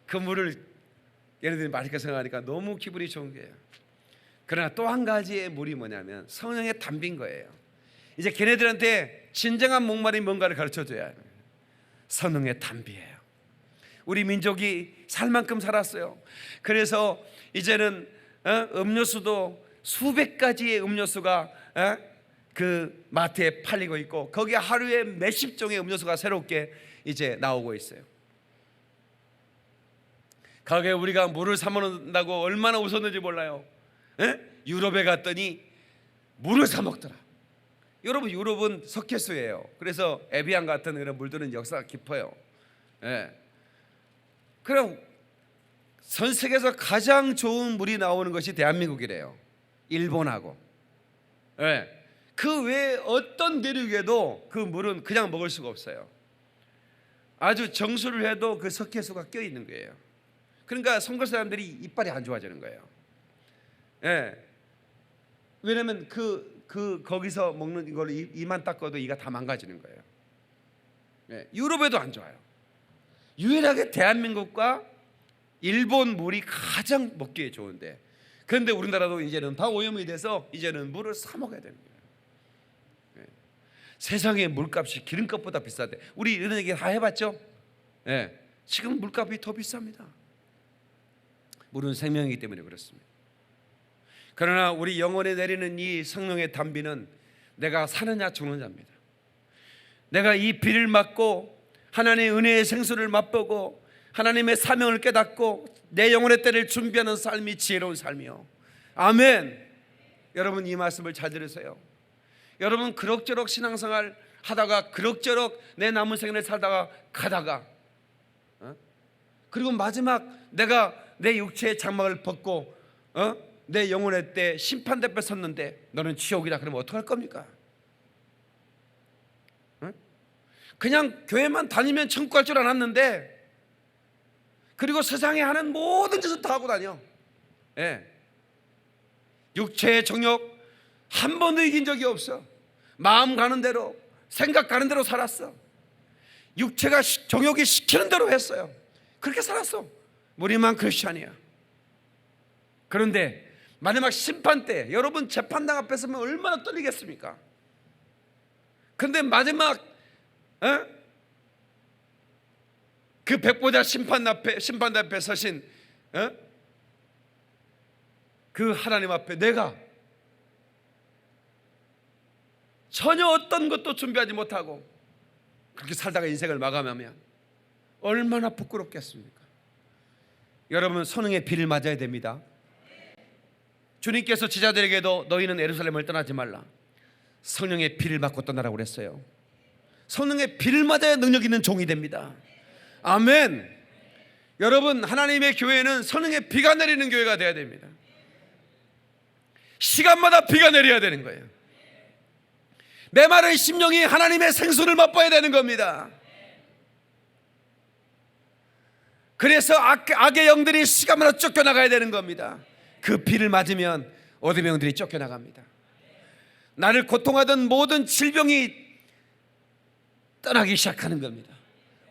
그 물을 얘네들이 맛있게 생각하니까 너무 기분이 좋은 거예요. 그러나 또 한 가지의 물이 뭐냐면 성령의 담비인 거예요. 이제 걔네들한테 진정한 목말이 뭔가를 가르쳐줘야 해요. 성령의 담비예요. 우리 민족이 살 만큼 살았어요. 그래서 이제는 음료수도 수백 가지의 음료수가 그 마트에 팔리고 있고 거기에 하루에 몇십 종의 음료수가 새롭게 이제 나오고 있어요. 가게에 우리가 물을 사 먹는다고 얼마나 웃었는지 몰라요. 유럽에 갔더니 물을 사 먹더라. 여러분, 유럽은 석회수예요. 그래서 에비앙 같은 이런 물들은 역사가 깊어요. 그럼 전 세계에서 가장 좋은 물이 나오는 것이 대한민국이래요. 일본하고. 그 외에 어떤 대륙에도 그 물은 그냥 먹을 수가 없어요. 아주 정수를 해도 그 석회수가 껴 있는 거예요. 그러니까 선거 사람들이 이빨이 안 좋아지는 거예요. 왜냐하면 거기서 먹는 이걸 이만 닦아도 이가 다 망가지는 거예요. 유럽에도 안 좋아요. 유일하게 대한민국과 일본 물이 가장 먹기에 좋은데, 그런데 우리나라도 이제는 다 오염이 돼서 이제는 물을 사 먹어야 되는 거예요. 세상에 물값이 기름값보다 비싸대. 우리 이런 얘기 다 해봤죠? 지금 물값이 더 비쌉니다. 물은 생명이기 때문에 그렇습니다. 그러나 우리 영혼에 내리는 이 성령의 담비는 내가 사느냐 죽느냐입니다. 내가 이 비를 맞고 하나님의 은혜의 생수를 맛보고 하나님의 사명을 깨닫고 내 영혼의 때를 준비하는 삶이 지혜로운 삶이요. 아멘. 여러분, 이 말씀을 잘 들으세요. 여러분, 그럭저럭 신앙생활 하다가 그럭저럭 내 남은 생애를 살다가 가다가 그리고 마지막 내가 내 육체의 장막을 벗고 내 영혼의 때 심판대 앞에 섰는데 너는 지옥이다 그러면 어떡할 겁니까? 그냥 교회만 다니면 천국 갈 줄 알았는데, 그리고 세상에 하는 모든 짓을 다 하고 다녀. 육체의 정욕 한 번도 이긴 적이 없어. 마음 가는 대로 생각 가는 대로 살았어. 육체가 정욕이 시키는 대로 했어요. 그렇게 살았어. 우리만 크리스찬이야. 그런데 마지막 심판 때 여러분 재판당 앞에 서면 얼마나 떨리겠습니까? 그런데 마지막 그 백보자 심판대 앞에 서신 그 하나님 앞에 내가 전혀 어떤 것도 준비하지 못하고 그렇게 살다가 인생을 마감하면 얼마나 부끄럽겠습니까? 여러분, 성령의 비를 맞아야 됩니다. 주님께서 제자들에게도 너희는 예루살렘을 떠나지 말라, 성령의 비를 맞고 떠나라고 그랬어요. 성령의 비를 맞아야 능력 있는 종이 됩니다. 아멘. 여러분, 하나님의 교회는 성령의 비가 내리는 교회가 되어야 됩니다. 시간마다 비가 내려야 되는 거예요. 메마른 심령이 하나님의 생수를 맛봐야 되는 겁니다. 그래서 악의 영들이 시간마다 쫓겨나가야 되는 겁니다. 그 비를 맞으면 어둠의 영들이 쫓겨나갑니다. 나를 고통하던 모든 질병이 떠나기 시작하는 겁니다.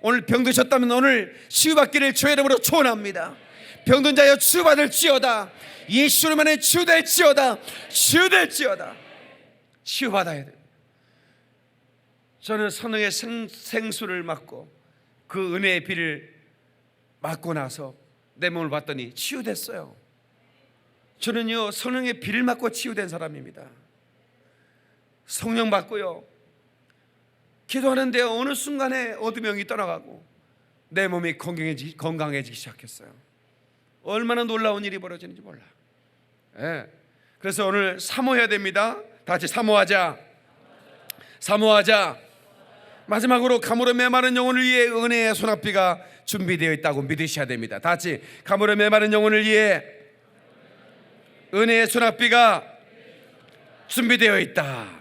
오늘 병드셨다면 오늘 치유받기를 주의 이름으로 축원합니다. 병든 자여 치유받을지어다. 예수님만에 치유될지어다. 치유될지어다. 치유받아야 됩니다. 저는 성령의 생수를 맞고 그 은혜의 비를 맞고 나서 내 몸을 봤더니 치유됐어요. 저는요, 성령의 비를 맞고 치유된 사람입니다. 성령 받고요, 기도하는데 어느 순간에 어둠의 영이 떠나가고 내 몸이 건강해지기 시작했어요. 얼마나 놀라운 일이 벌어지는지 몰라. 그래서 오늘 사모해야 됩니다. 다 같이 사모하자. 사모하자. 마지막으로 가물어 메마른 영혼을 위해 은혜의 소낙비가 준비되어 있다고 믿으셔야 됩니다. 다 같이 가물어 메마른 영혼을 위해 은혜의 소낙비가 준비되어 있다.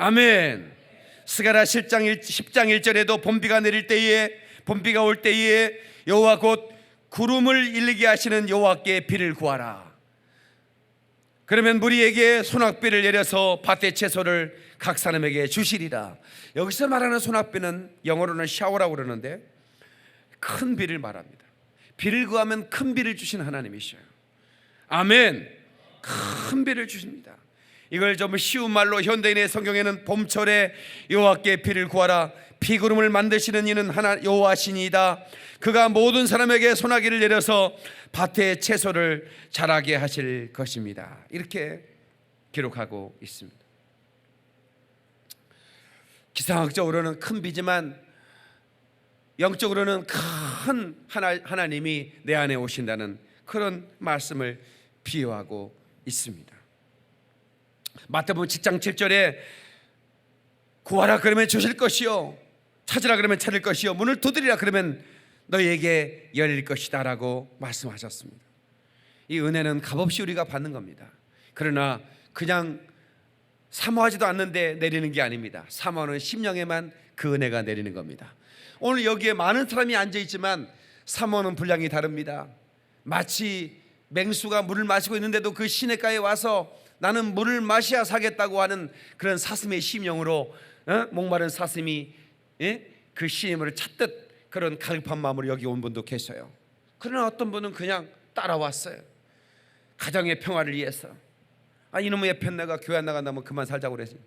아멘. 스가랴 10장 1절에도 봄비가 올 때에 여호와 곧 구름을 일리게 하시는 여호와께 비를 구하라. 그러면 무리에게 소낙비를 내려서 밭의 채소를 각 사람에게 주시리라. 여기서 말하는 소낙비는 영어로는 샤워라고 그러는데 큰 비를 말합니다. 비를 구하면 큰 비를 주신 하나님이셔요. 아멘. 큰 비를 주십니다. 이걸 좀 쉬운 말로 현대인의 성경에는 봄철에 여호와께 비를 구하라. 비구름을 만드시는 이는 하나 여호와시니이다. 그가 모든 사람에게 소나기를 내려서 밭의 채소를 자라게 하실 것입니다. 이렇게 기록하고 있습니다. 기상학적으로는 큰 비지만 영적으로는 큰 하나님이 내 안에 오신다는 그런 말씀을 비유하고 있습니다. 마태복음 10장 7절에 구하라 그러면 주실 것이요, 찾으라 그러면 찾을 것이요, 문을 두드리라 그러면 너희에게 열릴 것이다 라고 말씀하셨습니다. 이 은혜는 값없이 우리가 받는 겁니다. 그러나 그냥 사모하지도 않는데 내리는 게 아닙니다. 사모하는 심령에만 그 은혜가 내리는 겁니다. 오늘 여기에 많은 사람이 앉아있지만 사모하는 분량이 다릅니다. 마치 맹수가 물을 마시고 있는데도 그 시냇가에 와서 나는 물을 마셔야 사겠다고 하는 그런 사슴의 심령으로 목마른 사슴이 그 시냇물을 찾듯 그런 갈급한 마음으로 여기 온 분도 계셔요. 그러나 어떤 분은 그냥 따라왔어요. 가정의 평화를 위해서. 이놈의 편 내가 교회 안 나간다면 그만 살자고 그랬어요.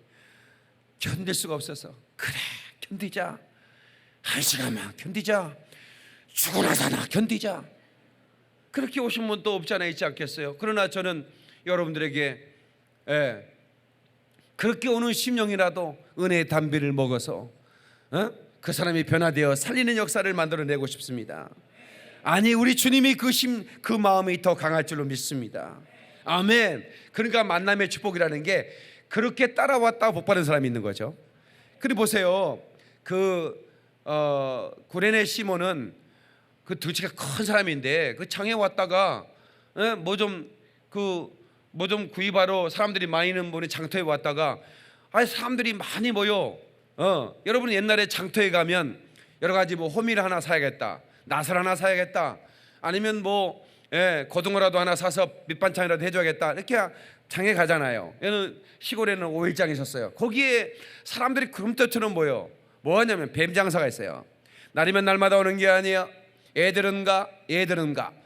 견딜 수가 없어서 그래 견디자, 한 시간만 견디자, 죽으나 사나 견디자, 그렇게 오신 분도 없지 않아 있지 않겠어요? 그러나 저는 여러분들에게 그렇게 오는 심령이라도 은혜의 담비를 먹어서 그 사람이 변화되어 살리는 역사를 만들어내고 싶습니다. 아니, 우리 주님이 그 마음이 더 강할 줄로 믿습니다. 아멘. 그러니까 만남의 축복이라는 게 그렇게 따라왔다가 복받은 사람이 있는 거죠. 그리고 보세요, 구레네 시몬은 그 덩치가 큰 사람인데 그 장에 왔다가 뭐 좀 구입하러 사람들이 많이 있는 분이 장터에 왔다가 사람들이 많이 모여. 여러분 옛날에 장터에 가면 여러 가지 뭐 호미를 하나 사야겠다, 나설 하나 사야겠다, 아니면 고등어라도 하나 사서 밑반찬이라도 해줘야겠다, 이렇게 장에 가잖아요. 얘는 시골에는 오일장이 있었어요. 거기에 사람들이 구름대처럼 모여 뭐 하냐면 뱀 장사가 있어요. 날이면 날마다 오는 게 아니야. 애들은 가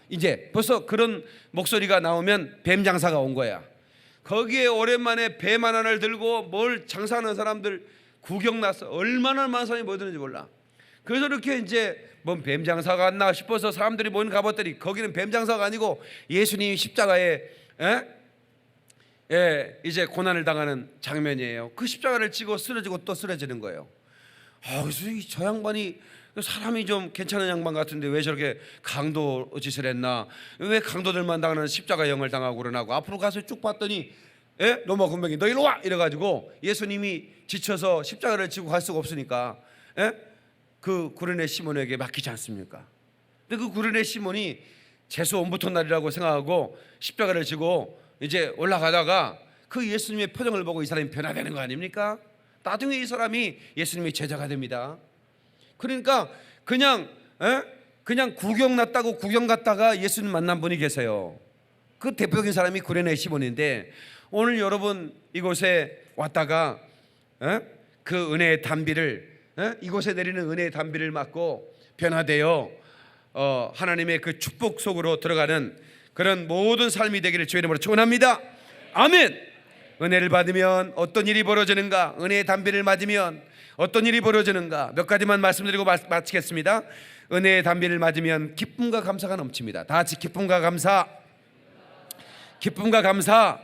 이제 벌써 그런 목소리가 나오면 뱀 장사가 온 거야. 거기에 오랜만에 뱀 하나를 들고 뭘 장사하는 사람들 구경 나서 얼마나 많은 사람이 모였는지 몰라. 그래서 이렇게 이제 뭔 뱀 장사가 왔나 싶어서 사람들이 모인 가봤더니 거기는 뱀 장사가 아니고 예수님이 십자가에 이제 고난을 당하는 장면이에요. 그 십자가를 지고 쓰러지고 또 쓰러지는 거예요. 그래서 저 양반이 사람이 좀 괜찮은 양반 같은데 왜 저렇게 강도 짓을 했나, 왜 강도들만 당하는 십자가 영을 당하고 그러나고 앞으로 가서 쭉 봤더니 로마 군병이 너 이리 와 이래가지고 예수님이 지쳐서 십자가를 지고 갈 수가 없으니까 그 구레네 시몬에게 맡기지 않습니까? 근데 그 구레네 시몬이 재수 온부터 날이라고 생각하고 십자가를 지고 이제 올라가다가 그 예수님의 표정을 보고 이 사람이 변화되는 거 아닙니까? 나중에 이 사람이 예수님의 제자가 됩니다. 그러니까 그냥 구경 났다고 구경 갔다가 예수님 만난 분이 계세요. 그 대표적인 사람이 구레네 시몬인데 오늘 여러분 이곳에 왔다가 그 은혜의 담비를 이곳에 내리는 은혜의 담비를 맞고 변화되어 하나님의 그 축복 속으로 들어가는 그런 모든 삶이 되기를 주의 이름으로 축원합니다. 아멘. 은혜를 받으면 어떤 일이 벌어지는가? 은혜의 담비를 맞으면 어떤 일이 벌어지는가? 몇 가지만 말씀드리고 마치겠습니다. 은혜의 담비를 맞으면 기쁨과 감사가 넘칩니다. 다 같이 기쁨과 감사. 기쁨과 감사.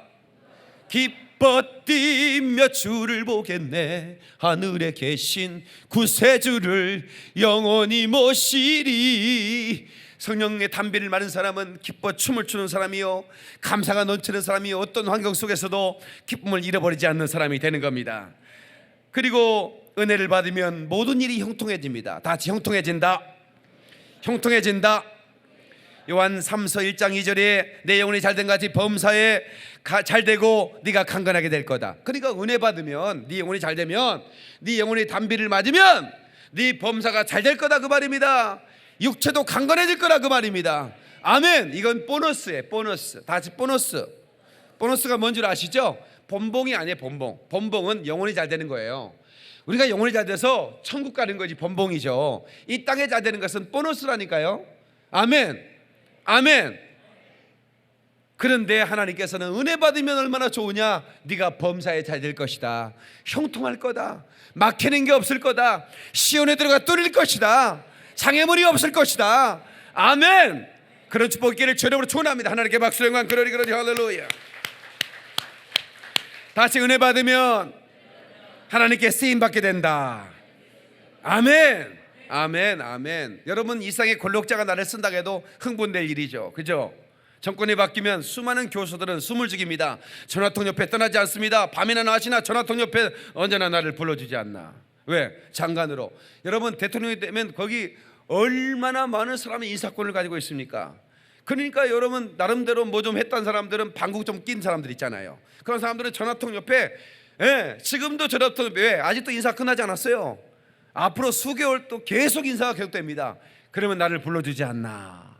기뻐 뛰며 주를 보겠네. 하늘에 계신 구세주를 영원히 모시리. 성령의 담비를 맞은 사람은 기뻐 춤을 추는 사람이요, 감사가 넘치는 사람이요, 어떤 환경 속에서도 기쁨을 잃어버리지 않는 사람이 되는 겁니다. 그리고 은혜를 받으면 모든 일이 형통해집니다. 다 같이 형통해진다. 형통해진다. 요한 3서 1장 2절에 내 영혼이 잘된 같이 범사에 잘되고 네가 강건하게 될 거다. 그러니까 은혜 받으면, 네 영혼이 잘되면, 네 영혼이 단비를 맞으면 네 범사가 잘될 거다 그 말입니다. 육체도 강건해질 거라 그 말입니다. 아멘. 이건 보너스예요. 보너스. 다 같이 보너스. 보너스가 뭔 줄 아시죠? 본봉이 아니에요. 본봉. 본봉은 영혼이 잘 되는 거예요. 우리가 영혼이 잘 돼서 천국 가는 거지 본봉이죠. 이 땅에 잘 되는 것은 보너스라니까요. 아멘. 아멘. 그런데 하나님께서는 은혜 받으면 얼마나 좋으냐. 네가 범사에 잘 될 것이다. 형통할 거다. 막히는 게 없을 거다. 시온에 들어가 뚫릴 것이다. 장애물이 없을 것이다. 아멘. 그런 축복 있기를 주님으로 축원합니다. 하나님께 박수 영광 그러리 할렐루야. 다시 은혜 받으면 하나님께 쓰임 받게 된다. 아멘. 아멘. 아멘. 여러분, 이상의 권력자가 나를 쓴다고 해도 흥분될 일이죠. 그죠? 정권이 바뀌면 수많은 교수들은 숨을 죽입니다. 전화통 옆에 떠나지 않습니다. 밤이나 낮이나 전화통 옆에 언제나 나를 불러주지 않나. 왜? 장관으로. 여러분, 대통령이 되면 거기 얼마나 많은 사람이 인사권을 가지고 있습니까? 그러니까 여러분, 나름대로 뭐 좀 했던 사람들은 방국 좀 낀 사람들 있잖아요. 그런 사람들은 전화통 옆에, 지금도 전화통 옆에 아직도 인사 끝나지 않았어요. 앞으로 수개월 또 계속 인사가 계속됩니다. 그러면 나를 불러주지 않나.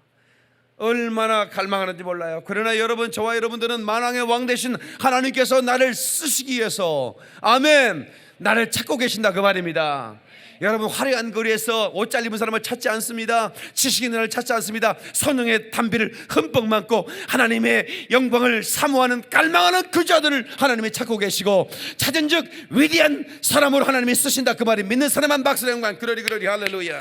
얼마나 갈망하는지 몰라요. 그러나 여러분, 저와 여러분들은 만왕의 왕 되신 하나님께서 나를 쓰시기 위해서, 아멘, 나를 찾고 계신다 그 말입니다. 여러분, 화려한 거리에서 옷 잘 입은 사람을 찾지 않습니다. 지식 있는 자를 찾지 않습니다. 성령의 단비를 흠뻑 맞고 하나님의 영광을 사모하는 깔망하는 그 자들을 하나님이 찾고 계시고, 찾은 즉 위대한 사람으로 하나님이 쓰신다 그 말이. 믿는 사람만 박수 영광 그러리 할렐루야.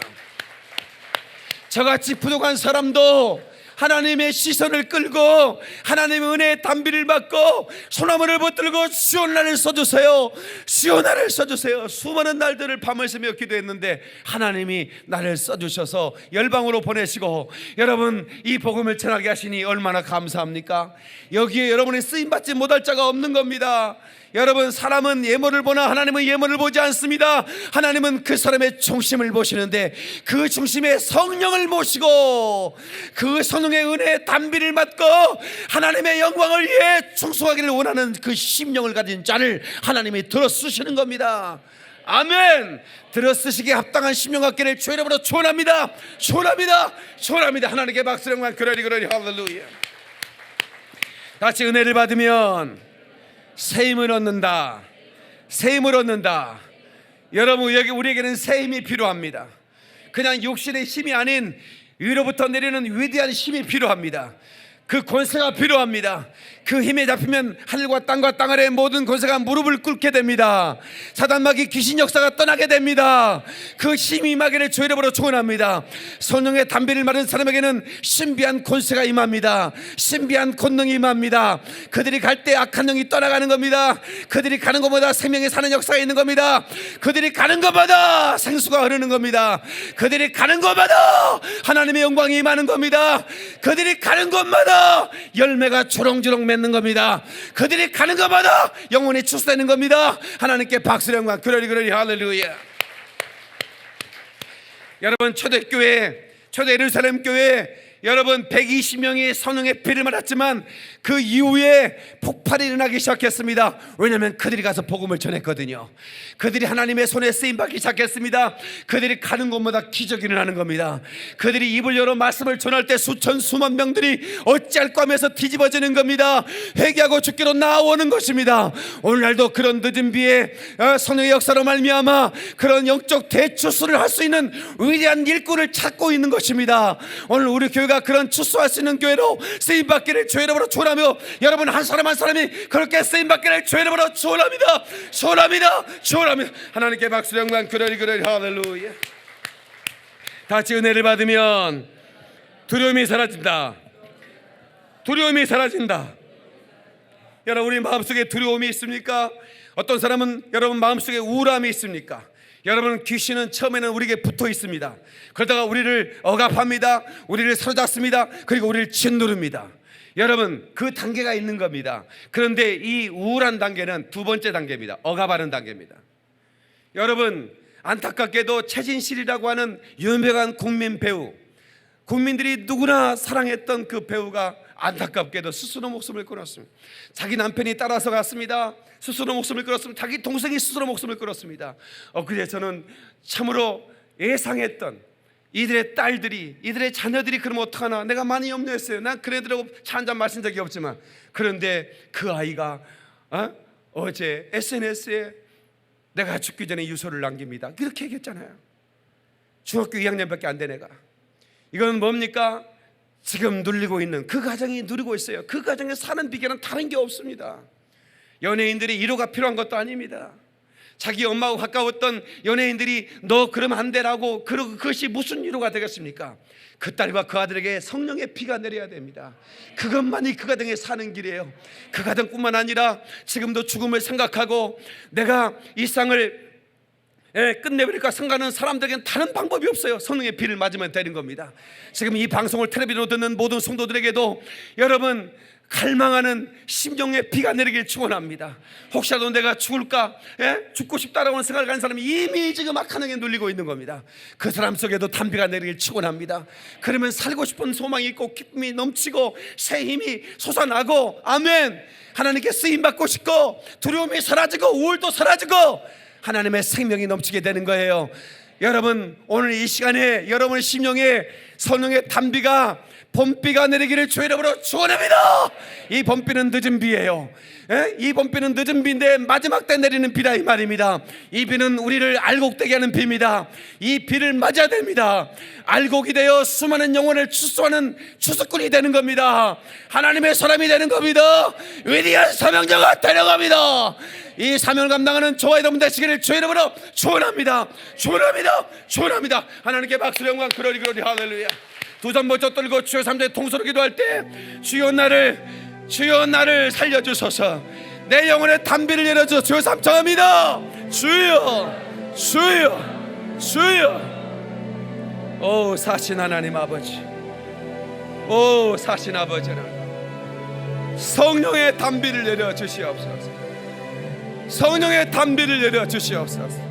저같이 부족한 사람도 하나님의 시선을 끌고 하나님의 은혜의 단비를 받고 소나무를 붙들고 시온나를 써주세요. 시온나를 써주세요. 수많은 날들을 밤을 새며 기도했는데 하나님이 나를 써주셔서 열방으로 보내시고, 여러분, 이 복음을 전하게 하시니 얼마나 감사합니까? 여기에 여러분이 쓰임받지 못할 자가 없는 겁니다. 여러분, 사람은 예물을 보나 하나님은 예물을 보지 않습니다. 하나님은 그 사람의 중심을 보시는데 그 중심에 성령을 모시고 그 성령의 은혜의 단비를 받고 하나님의 영광을 위해 충성하기를 원하는 그 심령을 가진 자를 하나님이 들어 쓰시는 겁니다. 아멘. 들어 쓰시기에 합당한 심령 갖기를 주의 이름으로 축원합니다. 축원합니다. 축원합니다. 하나님께 박수 영광 그러리 할렐루야. 같이 은혜를 받으면 새 힘을 얻는다. 새 힘을 얻는다. 여러분, 여기 우리에게는 새 힘이 필요합니다. 그냥 육신의 힘이 아닌 위로부터 내리는 위대한 힘이 필요합니다. 그 권세가 필요합니다. 그 힘에 잡히면 하늘과 땅과 땅 아래의 모든 권세가 무릎을 꿇게 됩니다. 사단마귀 귀신 역사가 떠나게 됩니다. 그 힘이 임하기를 주의 이름으로 축원합니다. 성령의 단비를 받은 사람에게는 신비한 권세가 임합니다. 신비한 권능이 임합니다. 그들이 갈 때 악한 영이 떠나가는 겁니다. 그들이 가는 곳마다 생명이 사는 역사가 있는 겁니다. 그들이 가는 곳마다 생수가 흐르는 겁니다. 그들이 가는 곳마다 하나님의 영광이 임하는 겁니다. 그들이 가는 곳마다 열매가 주렁주렁 맺는 겁니다. 그들이 가는 것마다 영혼이 출세되는 겁니다. 하나님께 박수 영광 그러리 할렐루야. 여러분, 초대교회, 초대 예루살렘 교회, 여러분 120명이 성령의 피를 맞았지만 그 이후에 폭발이 일어나기 시작했습니다. 왜냐하면 그들이 가서 복음을 전했거든요. 그들이 하나님의 손에 쓰임받기 시작했습니다. 그들이 가는 곳마다 기적이 일어나는 겁니다. 그들이 입을 열어 말씀을 전할 때 수천 수만 명들이 어찌할까 하면서 뒤집어지는 겁니다. 회개하고 죽기로 나오는 것입니다. 오늘날도 그런 늦은 비에 성령의 역사로 말미암아 그런 영적 대추수를 할 수 있는 위대한 일꾼을 찾고 있는 것입니다. 오늘 우리 교회가 그런 추수할 수 있는 교회로 쓰임받기를 주의 이름으로 축원합니다. 여러분, 한 사람 한 사람이 그렇게 쓰임받기를 주의 이름으로 축원합니다. 축원합니다. 축원합니다. 하나님께 박수 영광 그러리 할렐루야. 같이 은혜를 받으면 두려움이 사라진다. 두려움이 사라진다. 여러분, 우리 마음속에 두려움이 있습니까? 어떤 사람은 여러분 마음속에 우울함이 있습니까? 여러분, 귀신은 처음에는 우리에게 붙어 있습니다. 그러다가 우리를 억압합니다. 우리를 사로잡습니다. 그리고 우리를 짓누릅니다. 여러분, 그 단계가 있는 겁니다. 그런데 이 우울한 단계는 두 번째 단계입니다. 억압하는 단계입니다. 여러분, 안타깝게도 최진실이라고 하는 유명한 국민 배우, 국민들이 누구나 사랑했던 그 배우가 안타깝게도 스스로 목숨을 끊었습니다. 자기 남편이 따라서 갔습니다. 스스로 목숨을 끊었습니다. 자기 동생이 스스로 목숨을 끊었습니다. 그래서 저는 참으로 예상했던 이들의 딸들이, 이들의 자녀들이 그러면 어떡하나, 내가 많이 염려했어요. 난 그네들하고 차 한잔 마신 적이 없지만. 그런데 그 아이가 어제 SNS에 내가 죽기 전에 유서를 남깁니다, 그렇게 얘기했잖아요. 중학교 2학년밖에 안 된 애가. 이건 뭡니까? 지금 누리고 있는 그 가정이 누리고 있어요. 그 가정에 사는 비결은 다른 게 없습니다. 연예인들이 위로가 필요한 것도 아닙니다. 자기 엄마하고 가까웠던 연예인들이 너 그러면 안 되라고, 그것이 무슨 위로가 되겠습니까? 그 딸과 그 아들에게 성령의 피가 내려야 됩니다. 그것만이 그 가정에 사는 길이에요. 그 가정뿐만 아니라 지금도 죽음을 생각하고 내가 이 쌍을 끝내버릴까 생각하는 사람들에게는 다른 방법이 없어요. 성령의 비를 맞으면 되는 겁니다. 지금 이 방송을 텔레비전으로 듣는 모든 성도들에게도 여러분 갈망하는 심령의 비가 내리길 축원합니다. 혹시라도 내가 죽을까, 죽고 싶다라고 생각하는 사람이 이미 지금 악한 영에 눌리고 있는 겁니다. 그 사람 속에도 단비가 내리길 축원합니다. 그러면 살고 싶은 소망이 있고 기쁨이 넘치고 새 힘이 솟아나고, 아멘, 하나님께 쓰임받고 싶고 두려움이 사라지고 우울도 사라지고 하나님의 생명이 넘치게 되는 거예요. 여러분, 오늘 이 시간에 여러분의 심령에 성령의 단비가, 봄비가 내리기를 주의 이름으로 축원합니다. 이 봄비는 늦은 비예요. 이 봄비는 늦은 비인데 마지막 때 내리는 비다 이 말입니다. 이 비는 우리를 알곡되게 하는 비입니다. 이 비를 맞아야 됩니다. 알곡이 되어 수많은 영혼을 추수하는 추수꾼이 되는 겁니다. 하나님의 사람이 되는 겁니다. 위대한 사명자가 되는 겁니다. 이 사명을 감당하는 저와 여러분 되시기를 주의 이름으로 축원합니다. 축원합니다. 축원합니다. 하나님께 박수, 영광, 그러리 그러리. 할렐루야. 두 손 번쩍 들고 주여 삼대 통소로 기도할 때, 주여 나를 살려주소서. 내 영혼의 단비를 열어주소서. 주여 삼청합니다. 주여, 주여, 주여. 오 사신 하나님 아버지, 오 사신 아버지 하나님, 성령의 단비를 내려 주시옵소서. 성령의 단비를 내려 주시옵소서.